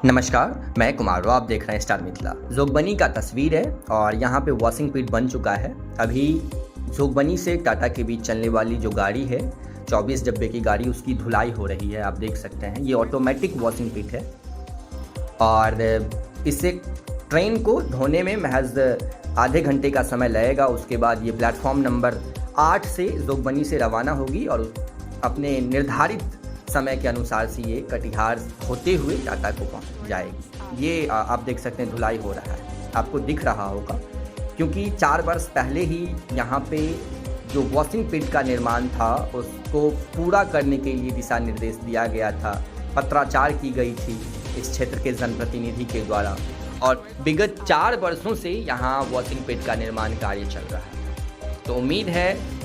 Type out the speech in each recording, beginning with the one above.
नमस्कार, मैं कुमार राव, आप देख रहे हैं स्टार मिथिला। जोगबनी का तस्वीर है और यहाँ पे वॉशिंग पिट बन चुका है। अभी जोगबनी से टाटा के बीच चलने वाली जो गाड़ी है 24 डब्बे की गाड़ी, उसकी धुलाई हो रही है। आप देख सकते हैं ये ऑटोमेटिक वॉशिंग पिट है और इससे ट्रेन को धोने में महज आधे घंटे का समय लगेगा। उसके बाद ये प्लेटफॉर्म नंबर 8 से जोगबनी से रवाना होगी और अपने निर्धारित समय के अनुसार से ये कटिहार होते हुए टाटा को पहुंच जाएगी। ये आप देख सकते हैं धुलाई हो रहा है, आपको दिख रहा होगा, क्योंकि 4 वर्ष पहले ही यहाँ पे जो वॉशिंग पिट का निर्माण था उसको पूरा करने के लिए दिशा निर्देश दिया गया था। पत्राचार की गई थी इस क्षेत्र के जनप्रतिनिधि के द्वारा और विगत 4 वर्षों से यहाँ वॉशिंग पिट का निर्माण कार्य चल रहा है। तो उम्मीद है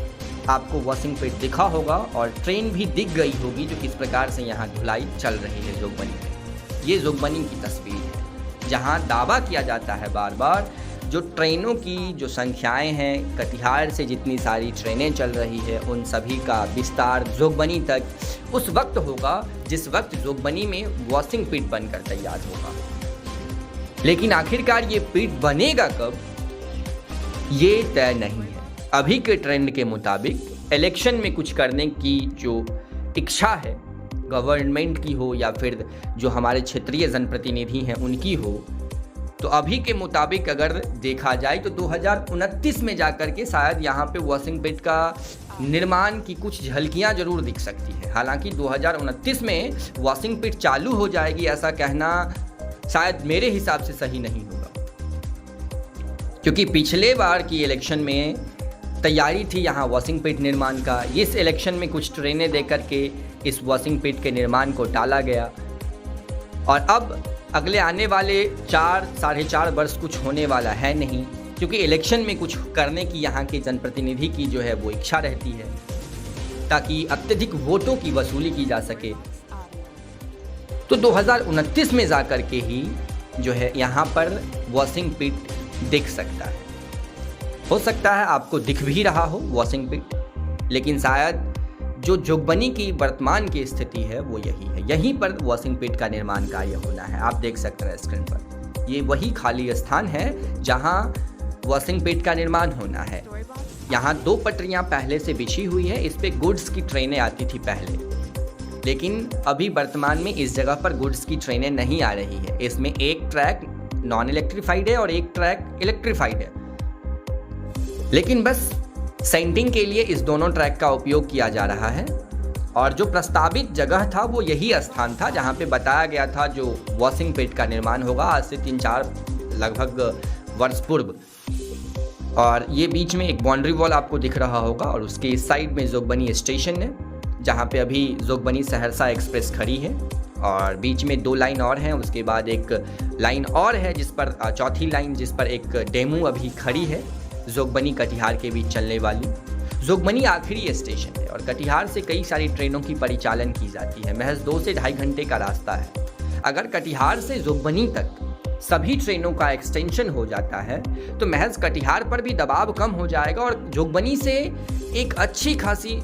आपको वॉशिंग पिट दिखा होगा और ट्रेन भी दिख गई होगी जो किस प्रकार से यहाँ धुलाई चल रही है जोगबनी में। ये जोगबनी की तस्वीर है जहाँ दावा किया जाता है बार बार जो ट्रेनों की जो संख्याएं हैं, कटिहार से जितनी सारी ट्रेनें चल रही है उन सभी का विस्तार जोगबनी तक उस वक्त होगा जिस वक्त जोगबनी में वॉशिंग पिट बनकर तैयार होगा। लेकिन आखिरकार ये पिट बनेगा कब, ये तय नहीं है। अभी के ट्रेंड के मुताबिक इलेक्शन में कुछ करने की जो इच्छा है गवर्नमेंट की हो या फिर जो हमारे क्षेत्रीय जनप्रतिनिधि हैं उनकी हो, तो अभी के मुताबिक अगर देखा जाए तो 2029 में जाकर के शायद यहाँ पे वॉशिंग पिट का निर्माण की कुछ झलकियाँ जरूर दिख सकती है। हालांकि 2029 में वॉशिंग पिट चालू हो जाएगी ऐसा कहना शायद मेरे हिसाब से सही नहीं होगा, क्योंकि पिछले बार की इलेक्शन में तैयारी थी यहाँ वॉशिंग पिट निर्माण का। इस इलेक्शन में कुछ ट्रेनें देकर के इस वॉशिंग पिट के निर्माण को टाला गया और अब अगले आने वाले 4-4.5 वर्ष कुछ होने वाला है नहीं, क्योंकि इलेक्शन में कुछ करने की यहाँ के जनप्रतिनिधि की जो है वो इच्छा रहती है ताकि अत्यधिक वोटों की वसूली की जा सके। तो 2029 में जाकर के ही जो है यहाँ पर वॉशिंग पिट दिख सकता है। हो सकता है आपको दिख भी रहा हो वॉशिंग पिट, लेकिन शायद जो जोगबनी की वर्तमान की स्थिति है वो यही है। यहीं पर वॉशिंग पिट का निर्माण कार्य होना है। आप देख सकते हैं स्क्रीन पर, ये वही खाली स्थान है जहां वॉशिंग पिट का निर्माण होना है। यहाँ 2 पटरियां पहले से बिछी हुई है, इस पे गुड्स की ट्रेनें आती थी पहले, लेकिन अभी वर्तमान में इस जगह पर गुड्स की ट्रेनें नहीं आ रही है। इसमें एक ट्रैक नॉन इलेक्ट्रीफाइड है और एक ट्रैक इलेक्ट्रीफाइड है, लेकिन बस सेंटिंग के लिए इस दोनों ट्रैक का उपयोग किया जा रहा है। और जो प्रस्तावित जगह था वो यही स्थान था जहां पे बताया गया था जो वॉशिंग पिट का निर्माण होगा आज से 3-4 लगभग वर्ष पूर्व। और ये बीच में एक बाउंड्री वॉल आपको दिख रहा होगा और उसके इस साइड में जोगबनी स्टेशन है जहाँ पे अभी जोगबनी सहरसा एक्सप्रेस खड़ी है और बीच में 2 लाइन और हैं। उसके बाद एक लाइन और है जिस पर चौथी लाइन जिस पर एक डेमू अभी खड़ी है जोगबनी कटिहार के बीच चलने वाली। जोगबनी आखिरी स्टेशन है और कटिहार से कई सारी ट्रेनों की परिचालन की जाती है। महज 2 से 2.5 घंटे का रास्ता है। अगर कटिहार से जोगबनी तक सभी ट्रेनों का एक्सटेंशन हो जाता है तो महज कटिहार पर भी दबाव कम हो जाएगा और जोगबनी से एक अच्छी खासी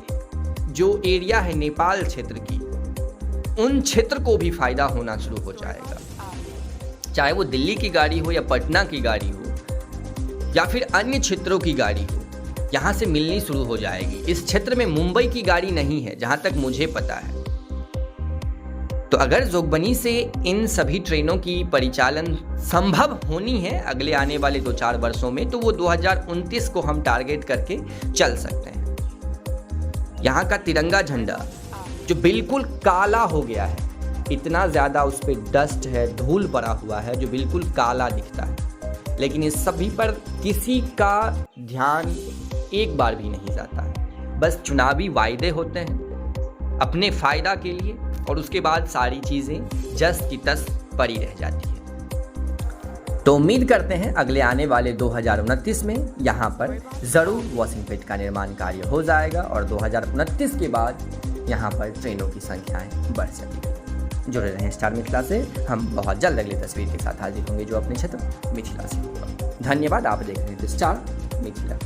जो एरिया है नेपाल क्षेत्र की, उन क्षेत्र को भी फायदा होना शुरू हो जाएगा। चाहे वो दिल्ली की गाड़ी हो या पटना की गाड़ी हो या फिर अन्य क्षेत्रों की गाड़ी हो, यहाँ से मिलनी शुरू हो जाएगी। इस क्षेत्र में मुंबई की गाड़ी नहीं है जहाँ तक मुझे पता है। तो अगर जोगबनी से इन सभी ट्रेनों की परिचालन संभव होनी है अगले आने वाले 2-4 वर्षों में, तो वो 2029 को हम टारगेट करके चल सकते हैं। यहाँ का तिरंगा झंडा जो बिल्कुल काला हो गया है, इतना ज़्यादा उस पर डस्ट है, धूल पड़ा हुआ है जो बिल्कुल काला दिखता है, लेकिन इस सभी पर किसी का ध्यान एक बार भी नहीं जाता है। बस चुनावी वायदे होते हैं अपने फ़ायदा के लिए और उसके बाद सारी चीज़ें जस की तस पड़ी रह जाती है। तो उम्मीद करते हैं अगले आने वाले 2029 में यहाँ पर ज़रूर वॉशिंग पिट का निर्माण कार्य हो जाएगा और 2029 के बाद यहाँ पर ट्रेनों की संख्याएँ बढ़ सकेंगी। जुड़े रहें स्टार मिथिला से, हम बहुत जल्द अगली तस्वीर के साथ हाजिर होंगे जो अपने क्षेत्र मिथिला से होगा। धन्यवाद, आप देख रहे हैं स्टार मिथिला।